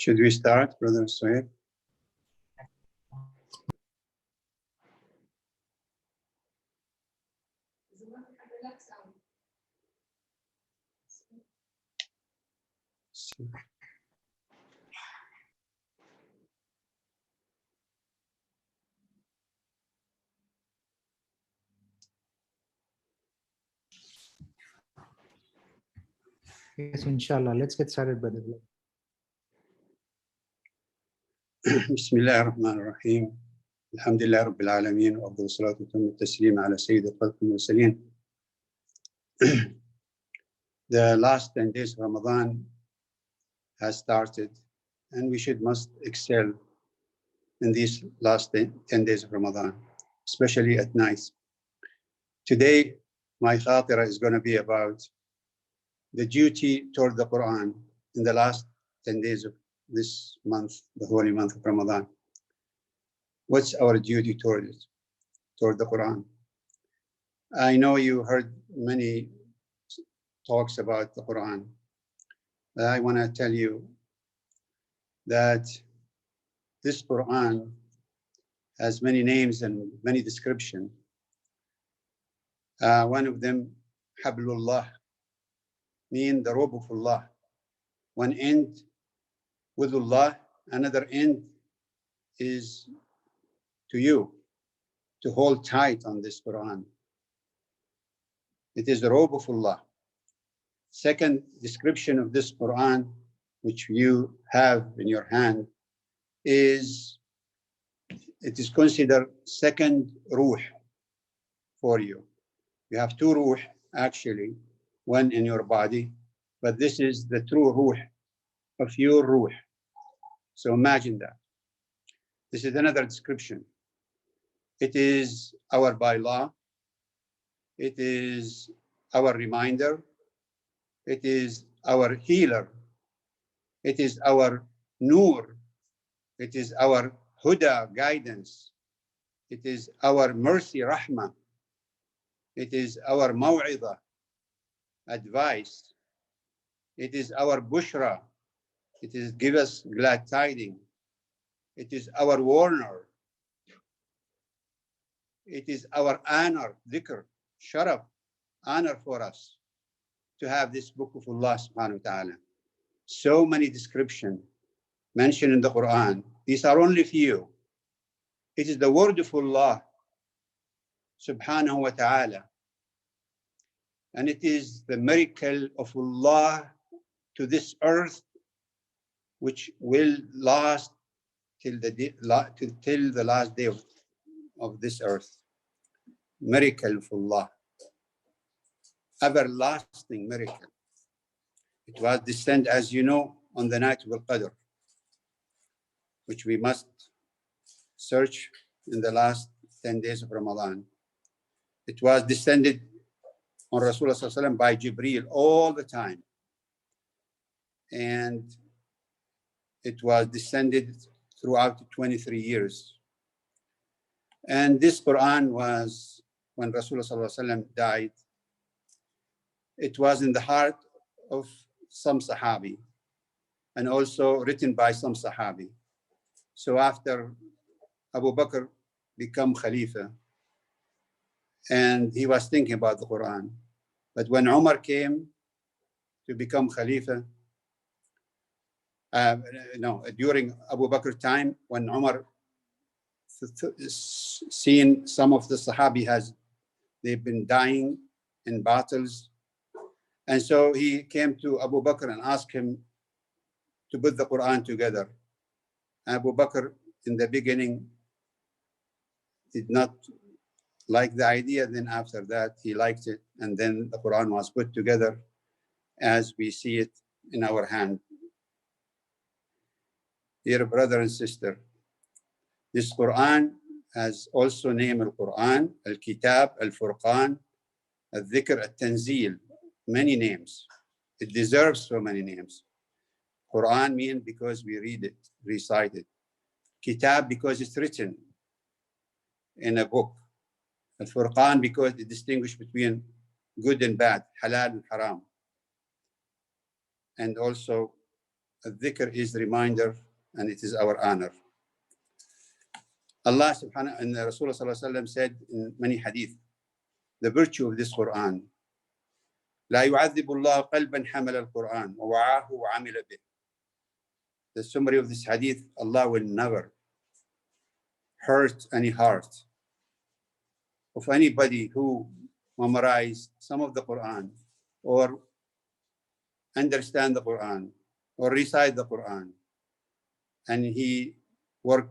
Should we start, Brother Suhaib? Yes, inshallah. Let's get started, brother. بسم الله الرحمن الرحيم الحمد لله رب العالمين وأفضل الصلاة وتم التسليم على سيد الخلق المرسلين. The last 10 days of Ramadan has started, and we must excel in these last 10 days of Ramadan, especially at night. Today, my Khatira is going to be about the duty toward the Quran in the last 10 days of this month, the holy month of Ramadan. What's our duty toward it, toward the Quran? I know you heard many talks about the Quran, but I want to tell you that this Quran has many names and many descriptions. One of them, Hablullah, mean the robe of Allah. One end with Allah, another end is to you, to hold tight on this Quran. It is the robe of Allah. Second description of this Quran, which you have in your hand, is it is considered second ruh for you. You have two ruh, actually, one in your body, but this is the true ruh of your ruh. So imagine that. This is another description. It is our bylaw. It is our reminder. It is our healer. It is our nur. It is our huda, guidance. It is our mercy, rahmah. It is our maw'idah, advice. It is our bushra. It is give us glad tidings. It is our warner. It is our honor, dhikr, sharaf, honor for us to have this book of Allah subhanahu wa ta'ala. So many descriptions mentioned in the Quran. These are only few. It is the word of Allah subhanahu wa ta'ala. And it is the miracle of Allah to this earth, which will last till the last day of this earth. Miracle of Allah. Everlasting miracle. It was descended, as you know, on the night of Al-Qadr, which we must search in the last 10 days of Ramadan. It was descended on Rasulullah Sallallahu Alaihi Wasallam by Jibreel all the time. And it was descended throughout 23 years. And this Quran was, when Rasulullah Sallallahu Alaihi Wasallam died, it was in the heart of some Sahabi and also written by some Sahabi. So after Abu Bakr became Khalifa, and he was thinking about the Quran. But when Umar came to become Khalifa, during Abu Bakr time, when Umar seen some of the Sahabi they've been dying in battles. And so he came to Abu Bakr and asked him to put the Quran together. Abu Bakr, in the beginning, did not like the idea. Then after that, he liked it. And then the Quran was put together as we see it in our hand. Dear brother and sister, this Quran has also named Al-Quran, Al-Kitab, Al-Furqan, Al-Dhikr, Al-Tanzil, many names. It deserves so many names. Quran means because we read it, recite it. Kitab because it's written in a book. Al-Furqan because it distinguishes between good and bad, halal and haram. And also dhikr is reminder, and it is our honor. Allah subhanahu and Rasulullah sallallahu alaihi wasallam said in many hadith, the virtue of this Quran, لا يعذب الله قلبا حمل القرآن ووعاه وعمل به. The summary of this hadith, Allah will never hurt any heart of anybody who memorized some of the Quran or understand the Quran or recite the Quran, and he work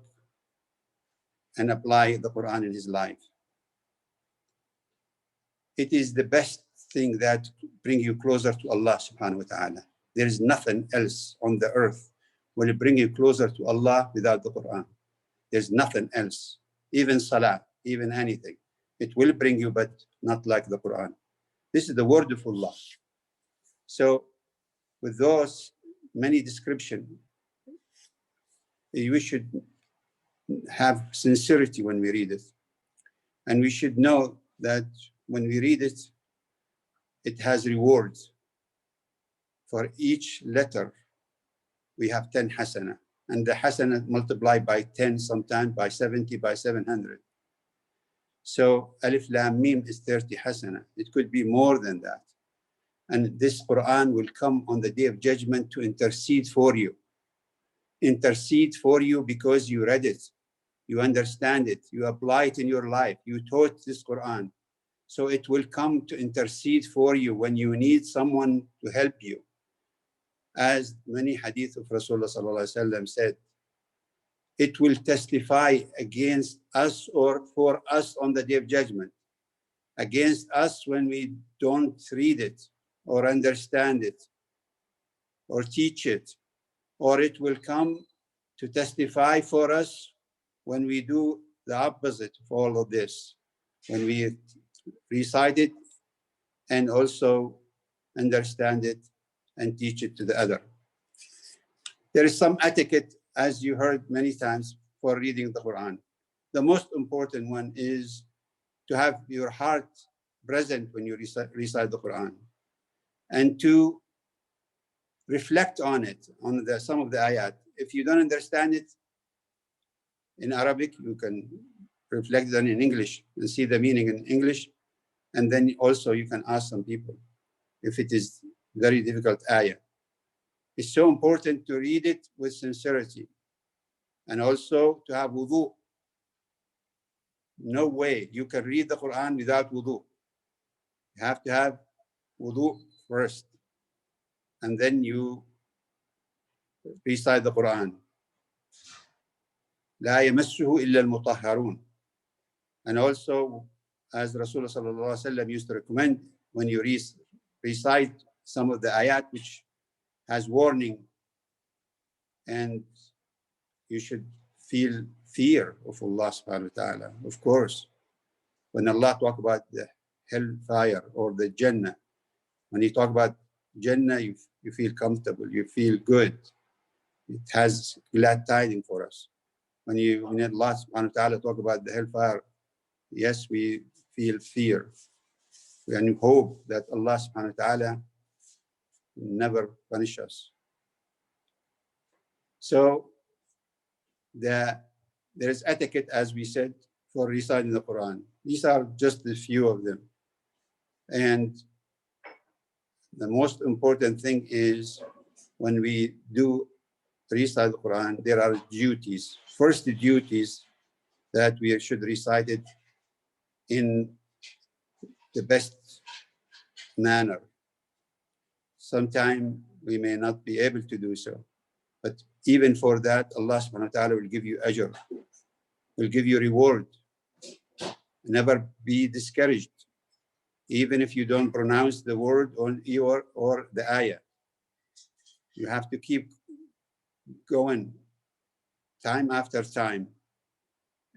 and apply the Quran in his life. It is the best thing that bring you closer to Allah subhanahu wa ta'ala. There is nothing else on the earth will bring you closer to Allah without the Quran. There's nothing else, even salah, even anything. It will bring you, but not like the Quran. This is the word of Allah. So with those many descriptions, we should have sincerity when we read it. And we should know that when we read it, it has rewards. For each letter, we have 10 hasana. And the hasana multiplied by 10, sometimes by 70, by 700. So Alif Lam Mim is 30 hasana. It could be more than that. And this Quran will come on the day of judgment to intercede for you. Intercede for you because you read it, you understand it, you apply it in your life, you taught this Quran. So it will come to intercede for you when you need someone to help you. As many hadith of Rasulullah sallallahu alaihi wasallam said, it will testify against us or for us on the day of judgment, against us when we don't read it or understand it or teach it, or it will come to testify for us when we do the opposite of all of this, when we recite it and also understand it and teach it to the other. There is some etiquette, as you heard many times, for reading the Quran. The most important one is to have your heart present when you recite the Quran, and to reflect on it, on some of the ayat. If you don't understand it in Arabic, you can reflect on in English and see the meaning in English. And then also you can ask some people if it is very difficult ayah. It's so important to read it with sincerity and also to have wudu. No way you can read the Quran without wudu. You have to have wudu first, and then you recite the Quran. لا يمسه إلا المطهرون. And also, as Rasulullah sallallahu alaihi wasallam used to recommend, when you recite some of the ayat which has warning, and you should feel fear of Allah subhanahu wa ta'ala. Of course, when Allah talk about the hellfire or the Jannah, when you talk about Jannah, you feel comfortable, you feel good. It has glad tidings for us. When Allah subhanahu wa ta'ala talk about the hellfire, yes, we feel fear. And hope that Allah subhanahu wa ta'ala never punish us. So there is etiquette, as we said, for reciting the Quran. These are just a few of them. And the most important thing is when we do recite the Quran, there are duties. First, the duties that we should recite it in the best manner. Sometimes we may not be able to do so, but even for that, Allah subhanahu wa ta'ala will give you ajr, will give you reward. Never be discouraged, even if you don't pronounce the word or the ayah. You have to keep going time after time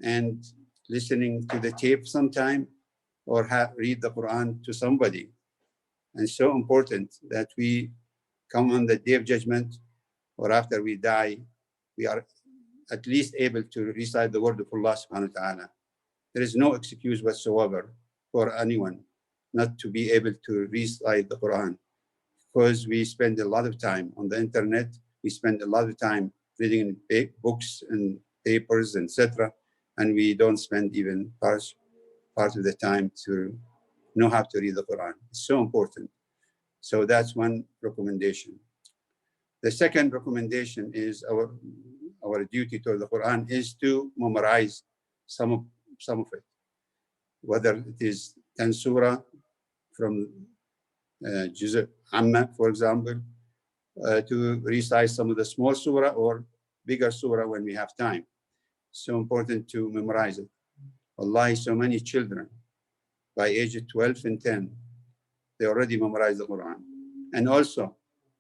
and listening to the tape sometime, or read the Quran to somebody. And so important that we come on the day of judgment, or after we die, we are at least able to recite the word of Allah subhanahu wa ta'ala. There is no excuse whatsoever for anyone not to be able to recite the Quran, because we spend a lot of time on the internet We spend a lot of time reading books and papers, etc., and we don't spend even part of the time to know how to read the Quran. It's so important. So that's one recommendation. The second recommendation is our duty to the Quran is to memorize some of it, whether it is 10 surah from Juz' Amma, for example, to recite some of the small surah or bigger surah when we have time. So important to memorize it. Wallahi, so many children by age of 12 and 10, they already memorize the Quran. And also,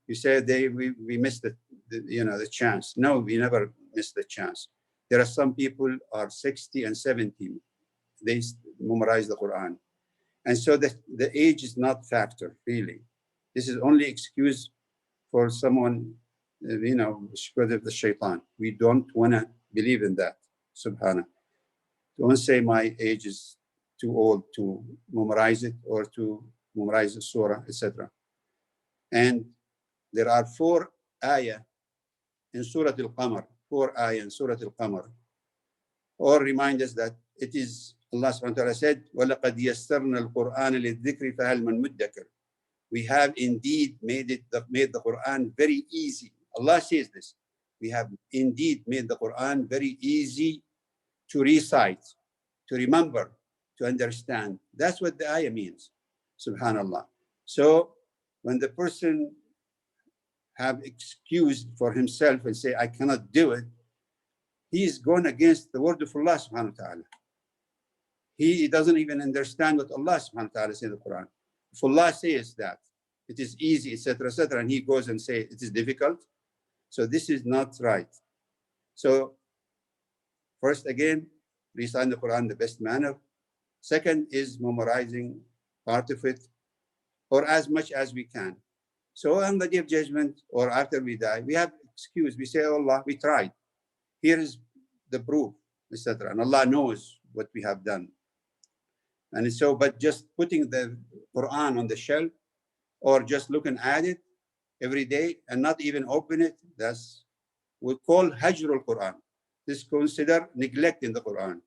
you say we missed the chance. No, we never missed the chance. There are some people are 60 and 70, they memorize the Quran. And so the age is not factor, really. This is only excuse for someone, because of the shaitan. We don't want to believe in that, subhanAllah. Don't say my age is too old to memorize it or to memorize the surah, etc. And there are 4 ayah in Surah Al-Qamar, 4 ayah in Surah Al-Qamar, or remind us that it is, Allah subhanahu wa ta'ala said, وَلَقَدْ يَسَّرْنَا الْقُرْآنَ لِلذِّكْرِ فَهَلْ مَنْ مُدَّكِرٍ. We have indeed made the Quran very easy. Allah says this. We have indeed made the Quran very easy to recite, to remember, to understand. That's what the ayah means, subhanallah. So when the person have excuse for himself and say, I cannot do it, he is going against the word of Allah subhanahu wa ta'ala. He doesn't even understand what Allah subhanahu wa ta'ala says in the Quran. If Allah says that it is easy, etc., etc., and he goes and say it is difficult, so this is not right. So first, again, recite the Quran in the best manner. Second is memorizing part of it, or as much as we can. So on the day of judgment, or after we die, we have excuse. We say, oh Allah, we tried. Here is the proof, etc. And Allah knows what we have done. And so, but just putting the Quran on the shelf or just looking at it every day and not even open it, that's we call Hajr al-Quran. This is considered neglecting the Quran.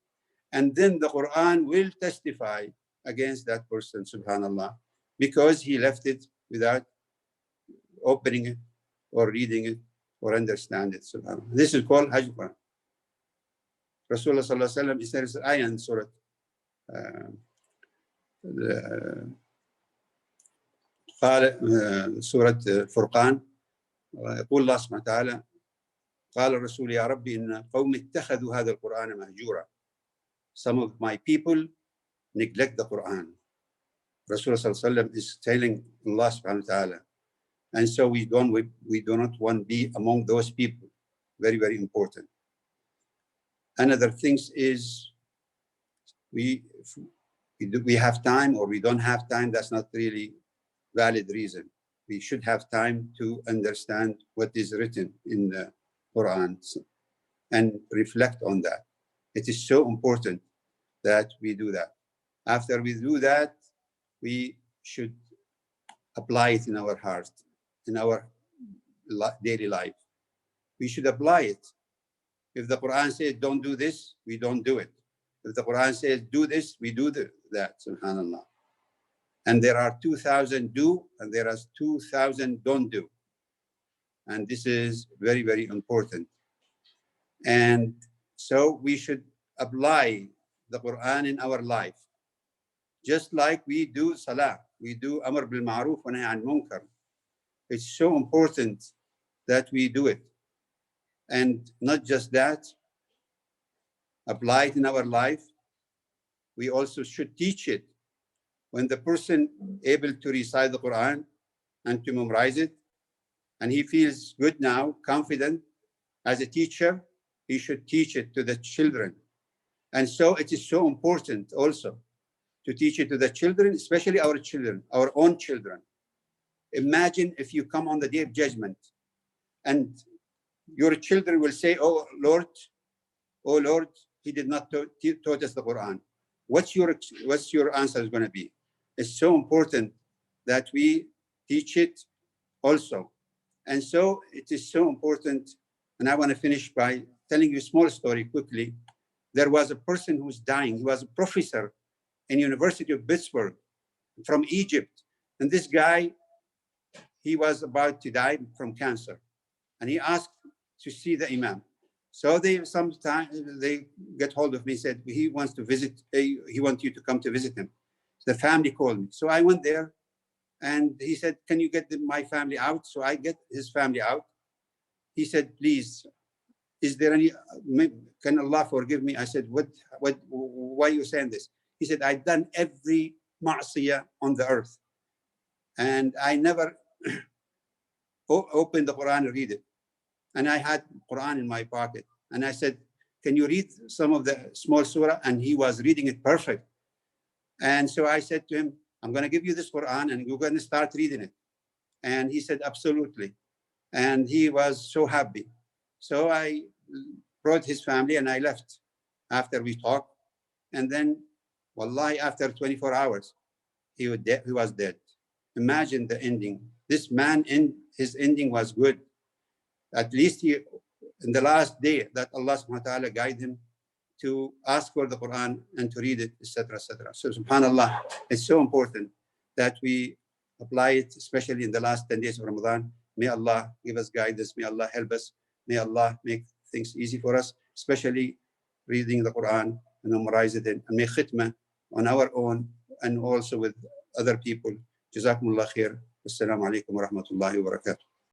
And then the Quran will testify against that person, subhanallah, because he left it without opening it or reading it or understand it, subhanallah. This is called Hajr al-Quran. Rasulullah sallallahu alaihi wasallam, there is an ayah in Surah قال سورة الفرقان يقول الله سبحانه وتعالى قال الرسول يا ربي إن قوم اتخذوا هذا القرآن مهجورا. Some of my people neglect the Quran. Rasulullah sallallahu alaihi wasallam is telling Allah subhanahu wa ta'ala. And so we do not want to be among those people. Very, very important. Another thing is we have time or we don't have time. That's not really valid reason. We should have time to understand what is written in the Quran and reflect on that. It is so important that we do that. After we do that, we should apply it in our heart, in our daily life. We should apply it. If the Quran says don't do this, we don't do it. If the Quran says do this, we do that, subhanallah. And there are 2,000 do, and there are 2,000 don't do. And this is very, very important. And so we should apply the Quran in our life. Just like we do salah, we do amr bil ma'ruf wa nahy an munkar. It's so important that we do it. And not just that, apply it in our life. We also should teach it. When the person able to recite the Quran and to memorize it, and he feels good now, confident, as a teacher, he should teach it to the children. And so it is so important also to teach it to the children, especially our children, our own children. Imagine if you come on the day of judgment and your children will say, oh Lord, he did not taught us the Quran. What's your answer is going to be? It's so important that we teach it also. And so it is so important. And I want to finish by telling you a small story quickly. There was a person who was dying. He was a professor in University of Pittsburgh from Egypt. And this guy, he was about to die from cancer. And he asked to see the Imam. So sometimes they get hold of me, said, he wants to visit, he wants you to come to visit him. The family called me. So I went there and he said, can you get my family out? So I get his family out. He said, please, is there any, can Allah forgive me? I said, why are you saying this? He said, I've done every ma'siyah on the earth. And I never opened the Quran and read it. And I had Quran in my pocket. And I said, can you read some of the small surah? And he was reading it perfect. And so I said to him, I'm going to give you this Quran and you're going to start reading it. And he said, absolutely. And he was so happy. So I brought his family and I left after we talked. And then, wallahi, after 24 hours, he was dead. Imagine the ending. This man, his ending was good. At least he, in the last day that Allah subhanahu wa ta'ala guide him to ask for the Quran and to read it, etc., etc. So subhanallah, it's so important that we apply it, especially in the last 10 days of Ramadan. May Allah give us guidance. May Allah help us. May Allah make things easy for us, especially reading the Quran and memorize it and make khitmah on our own and also with other people. Jazakumullah khair. Assalamu alaikum wa rahmatullahi wa barakatuh.